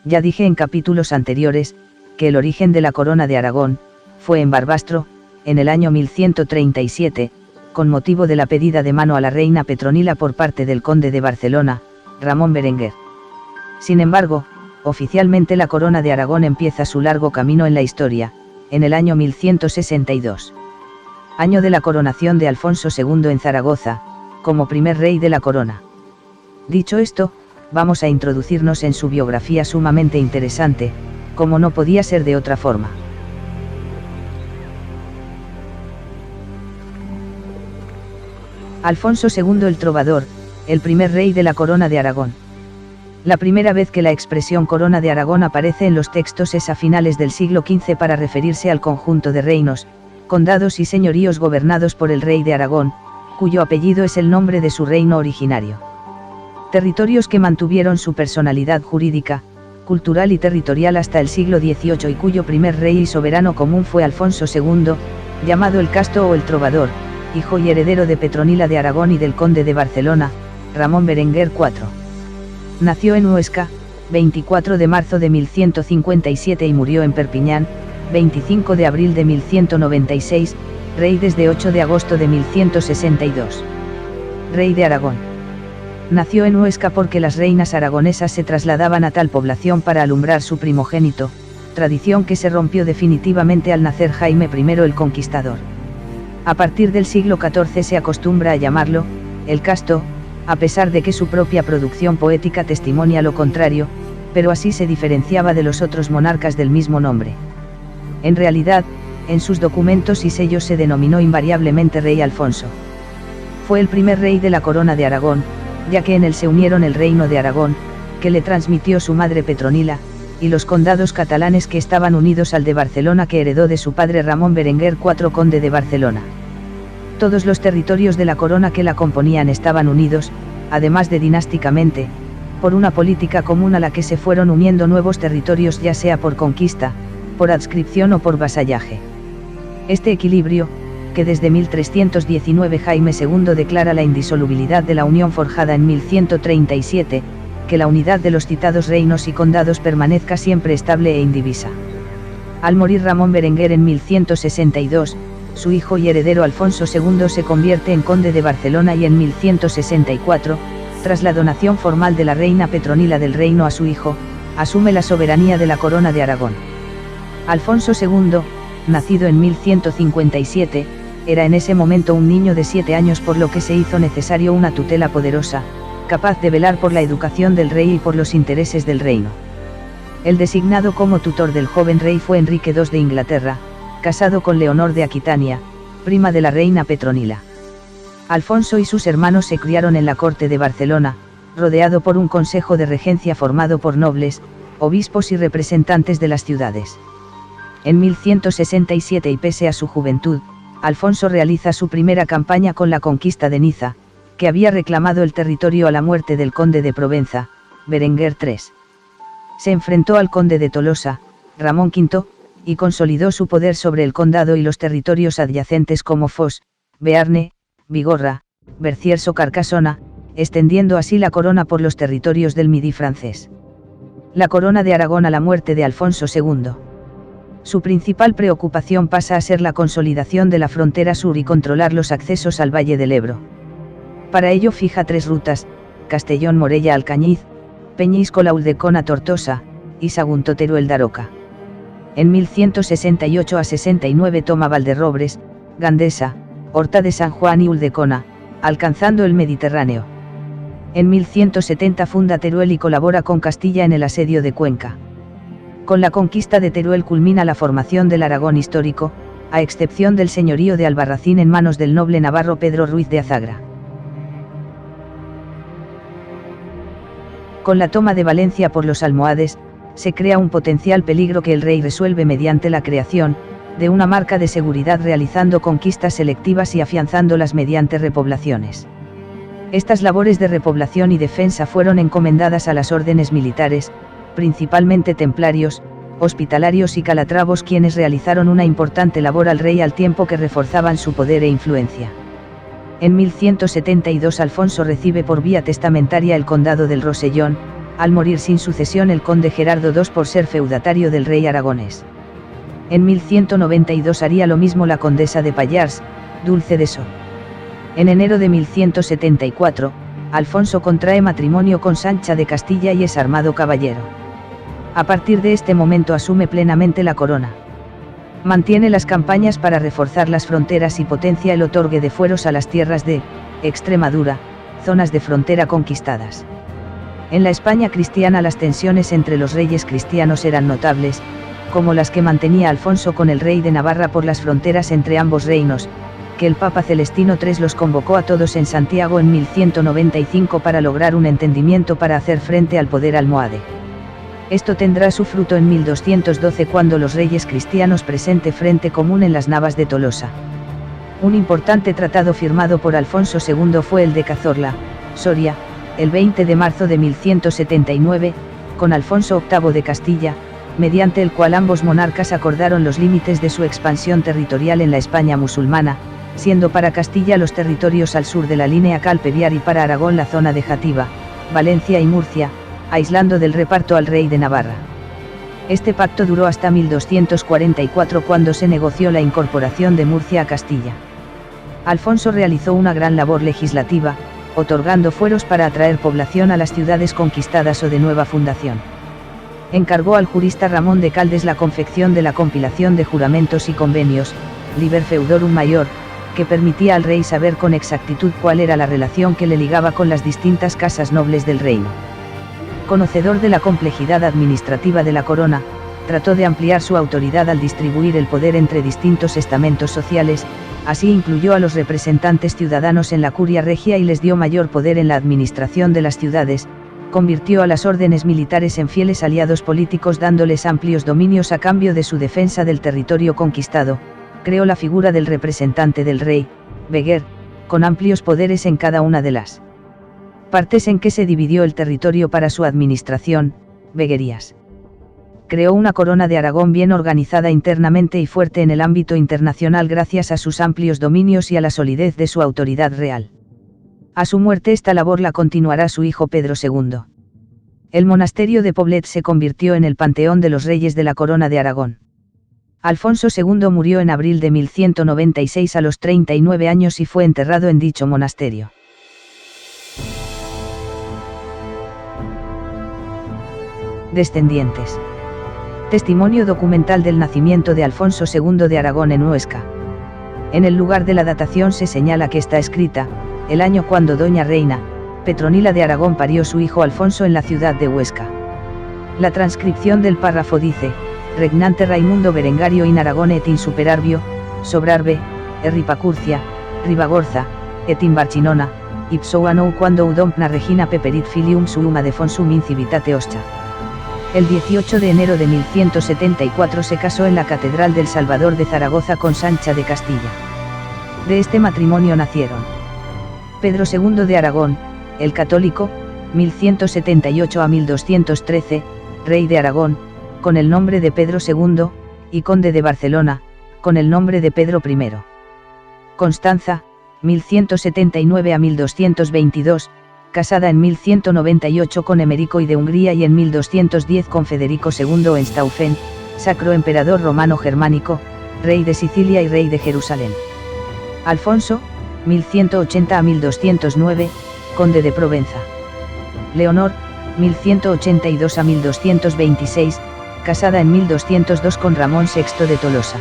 Ya dije en capítulos anteriores, que el origen de la corona de Aragón, fue en Barbastro, en el año 1137, con motivo de la pedida de mano a la reina Petronila por parte del conde de Barcelona, Ramón Berenguer. Sin embargo, oficialmente la corona de Aragón empieza su largo camino en la historia, en el año 1162. Año de la coronación de Alfonso II en Zaragoza, como primer rey de la corona. Dicho esto, vamos a introducirnos en su biografía sumamente interesante, como no podía ser de otra forma. Alfonso II el Trovador, el primer rey de la corona de Aragón. La primera vez que la expresión corona de Aragón aparece en los textos es a finales del siglo XV para referirse al conjunto de reinos, condados y señoríos gobernados por el rey de Aragón, cuyo apellido es el nombre de su reino originario. Territorios que mantuvieron su personalidad jurídica, cultural y territorial hasta el siglo XVIII y cuyo primer rey y soberano común fue Alfonso II, llamado el Casto o el Trovador, hijo y heredero de Petronila de Aragón y del conde de Barcelona, Ramón Berenguer IV. Nació en Huesca, 24 de marzo de 1157 y murió en Perpiñán, 25 de abril de 1196, rey desde 8 de agosto de 1162. Rey de Aragón. Nació en Huesca porque las reinas aragonesas se trasladaban a tal población para alumbrar su primogénito, tradición que se rompió definitivamente al nacer Jaime I el Conquistador. A partir del siglo XIV se acostumbra a llamarlo, el Casto, a pesar de que su propia producción poética testimonia lo contrario, pero así se diferenciaba de los otros monarcas del mismo nombre. En realidad, en sus documentos y sellos se denominó invariablemente Rey Alfonso. Fue el primer rey de la corona de Aragón, ya que en él se unieron el reino de Aragón, que le transmitió su madre Petronila, y los condados catalanes que estaban unidos al de Barcelona que heredó de su padre Ramón Berenguer IV conde de Barcelona. Todos los territorios de la corona que la componían estaban unidos, además de dinásticamente, por una política común a la que se fueron uniendo nuevos territorios ya sea por conquista, por adscripción o por vasallaje. Este equilibrio, que desde 1319 Jaime II declara la indisolubilidad de la unión forjada en 1137, que la unidad de los citados reinos y condados permanezca siempre estable e indivisa. Al morir Ramón Berenguer en 1162, su hijo y heredero Alfonso II se convierte en conde de Barcelona y en 1164, tras la donación formal de la reina Petronila del reino a su hijo, asume la soberanía de la corona de Aragón. Alfonso II, nacido en 1157, era en ese momento un niño de 7 años por lo que se hizo necesario una tutela poderosa, capaz de velar por la educación del rey y por los intereses del reino. El designado como tutor del joven rey fue Enrique II de Inglaterra, casado con Leonor de Aquitania, prima de la reina Petronila. Alfonso y sus hermanos se criaron en la corte de Barcelona, rodeado por un consejo de regencia formado por nobles, obispos y representantes de las ciudades. En 1167 y pese a su juventud, Alfonso realiza su primera campaña con la conquista de Niza, que había reclamado el territorio a la muerte del conde de Provenza, Berenguer III. Se enfrentó al conde de Tolosa, Ramón V, y consolidó su poder sobre el condado y los territorios adyacentes como Fos, Bearne, Bigorra, Berciers o Carcasona, extendiendo así la corona por los territorios del Midi francés. La corona de Aragón a la muerte de Alfonso II. Su principal preocupación pasa a ser la consolidación de la frontera sur y controlar los accesos al Valle del Ebro. Para ello fija 3 rutas, Castellón-Morella-Alcañiz, Peñíscola-Ulldecona-Tortosa, y Sagunto-Teruel-Daroca. En 1168 a 69 toma Valderrobres, Gandesa, Horta de San Juan y Ulldecona, alcanzando el Mediterráneo. En 1170 funda Teruel y colabora con Castilla en el asedio de Cuenca. Con la conquista de Teruel culmina la formación del Aragón histórico, a excepción del señorío de Albarracín en manos del noble navarro Pedro Ruiz de Azagra. Con la toma de Valencia por los almohades, se crea un potencial peligro que el rey resuelve mediante la creación de una marca de seguridad realizando conquistas selectivas y afianzándolas mediante repoblaciones. Estas labores de repoblación y defensa fueron encomendadas a las órdenes militares, principalmente templarios, hospitalarios y calatravos quienes realizaron una importante labor al rey al tiempo que reforzaban su poder e influencia. En 1172 Alfonso recibe por vía testamentaria el condado del Rosellón, al morir sin sucesión el conde Gerardo II por ser feudatario del rey aragonés. En 1192 haría lo mismo la condesa de Pallars, Dulce de So. En enero de 1174, Alfonso contrae matrimonio con Sancha de Castilla y es armado caballero. A partir de este momento asume plenamente la corona. Mantiene las campañas para reforzar las fronteras y potencia el otorgue de fueros a las tierras de Extremadura, zonas de frontera conquistadas. En la España cristiana las tensiones entre los reyes cristianos eran notables, como las que mantenía Alfonso con el rey de Navarra por las fronteras entre ambos reinos, que el Papa Celestino III los convocó a todos en Santiago en 1195 para lograr un entendimiento para hacer frente al poder almohade. Esto tendrá su fruto en 1212 cuando los reyes cristianos presente frente común en las Navas de Tolosa. Un importante tratado firmado por Alfonso II fue el de Cazorla, Soria, el 20 de marzo de 1179, con Alfonso VIII de Castilla, mediante el cual ambos monarcas acordaron los límites de su expansión territorial en la España musulmana, siendo para Castilla los territorios al sur de la línea Calpe-Viar y para Aragón la zona de Játiva, Valencia y Murcia, aislando del reparto al rey de Navarra. Este pacto duró hasta 1244 cuando se negoció la incorporación de Murcia a Castilla. Alfonso realizó una gran labor legislativa, otorgando fueros para atraer población a las ciudades conquistadas o de nueva fundación. Encargó al jurista Ramón de Caldes la confección de la compilación de juramentos y convenios, Liber Feudorum Mayor, que permitía al rey saber con exactitud cuál era la relación que le ligaba con las distintas casas nobles del reino. Conocedor de la complejidad administrativa de la corona, trató de ampliar su autoridad al distribuir el poder entre distintos estamentos sociales, así incluyó a los representantes ciudadanos en la curia regia y les dio mayor poder en la administración de las ciudades, convirtió a las órdenes militares en fieles aliados políticos dándoles amplios dominios a cambio de su defensa del territorio conquistado, creó la figura del representante del rey, veguer, con amplios poderes en cada una de las partes en que se dividió el territorio para su administración, veguerías. Creó una corona de Aragón bien organizada internamente y fuerte en el ámbito internacional gracias a sus amplios dominios y a la solidez de su autoridad real. A su muerte esta labor la continuará su hijo Pedro II. El monasterio de Poblet se convirtió en el panteón de los reyes de la corona de Aragón. Alfonso II murió en abril de 1196 a los 39 años y fue enterrado en dicho monasterio. Descendientes. Testimonio documental del nacimiento de Alfonso II de Aragón en Huesca. En el lugar de la datación se señala que está escrita, el año cuando doña reina, Petronila de Aragón parió su hijo Alfonso en la ciudad de Huesca. La transcripción del párrafo dice, regnante Raimundo Berengario in Aragón et in superarbio, sobrarbe, Ripacurcia, Ribagorza, et in Barcinona, ipso annou quando udompna regina peperit filium suum adefonsum incivitate oscha. El 18 de enero de 1174 se casó en la Catedral del Salvador de Zaragoza con Sancha de Castilla. De este matrimonio nacieron Pedro II de Aragón, el católico, 1178 a 1213, rey de Aragón, con el nombre de Pedro II, y conde de Barcelona, con el nombre de Pedro I. Constanza, 1179 a 1222, casada en 1198 con Emerico I de Hungría y en 1210 con Federico II en Staufen, sacro emperador romano germánico, rey de Sicilia y rey de Jerusalén. Alfonso, 1180 a 1209, conde de Provenza. Leonor, 1182 a 1226, casada en 1202 con Ramón VI de Tolosa.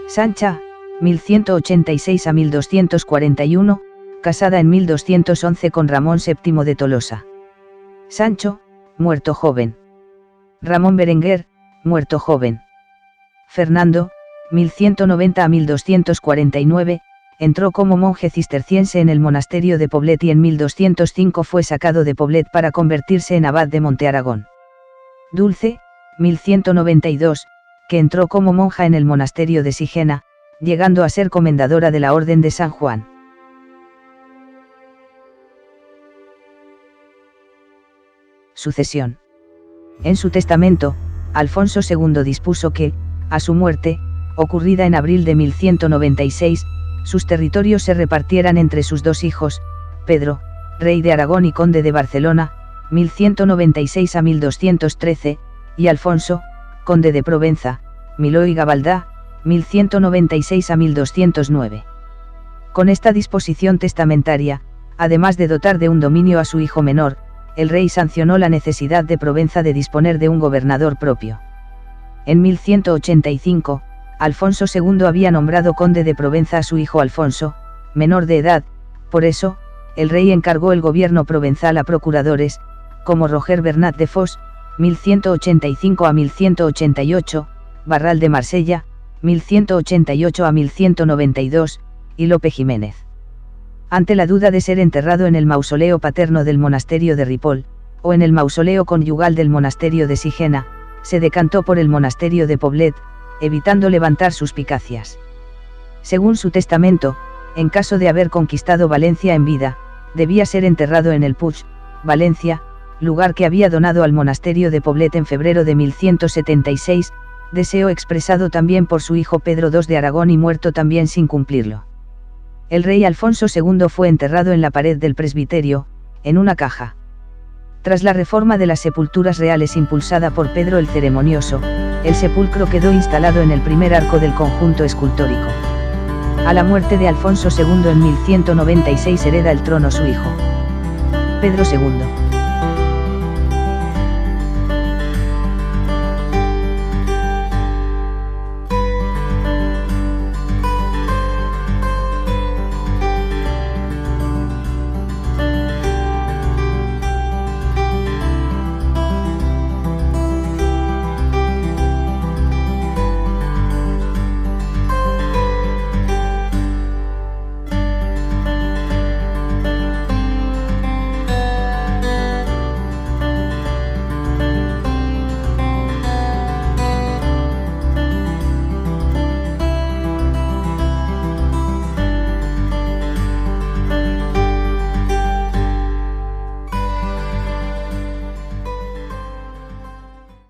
Sancha, 1186 a 1241, casada en 1211 con Ramón VII de Tolosa. Sancho, muerto joven. Ramón Berenguer, muerto joven. Fernando, 1190 a 1249, entró como monje cisterciense en el monasterio de Poblet y en 1205 fue sacado de Poblet para convertirse en abad de Montearagón. Dulce, 1192, que entró como monja en el monasterio de Sigena, llegando a ser comendadora de la Orden de San Juan. Sucesión. En su testamento, Alfonso II dispuso que, a su muerte, ocurrida en abril de 1196, sus territorios se repartieran entre sus dos hijos, Pedro, rey de Aragón y conde de Barcelona, 1196 a 1213, y Alfonso, conde de Provenza, Miló y Gavaldà, 1196 a 1209. Con esta disposición testamentaria, además de dotar de un dominio a su hijo menor, el rey sancionó la necesidad de Provenza de disponer de un gobernador propio. En 1185, Alfonso II había nombrado conde de Provenza a su hijo Alfonso, menor de edad, por eso, el rey encargó el gobierno provenzal a procuradores, como Roger Bernat de Fos, 1185 a 1188, Barral de Marsella, 1188 a 1192, y Lope Jiménez. Ante la duda de ser enterrado en el mausoleo paterno del monasterio de Ripoll, o en el mausoleo conyugal del monasterio de Sigena, se decantó por el monasterio de Poblet, evitando levantar suspicacias. Según su testamento, en caso de haber conquistado Valencia en vida, debía ser enterrado en el Puig, Valencia, lugar que había donado al monasterio de Poblet en febrero de 1176, deseo expresado también por su hijo Pedro II de Aragón y muerto también sin cumplirlo. El rey Alfonso II fue enterrado en la pared del presbiterio, en una caja. Tras la reforma de las sepulturas reales impulsada por Pedro el Ceremonioso, el sepulcro quedó instalado en el primer arco del conjunto escultórico. A la muerte de Alfonso II en 1196 hereda el trono su hijo, Pedro II.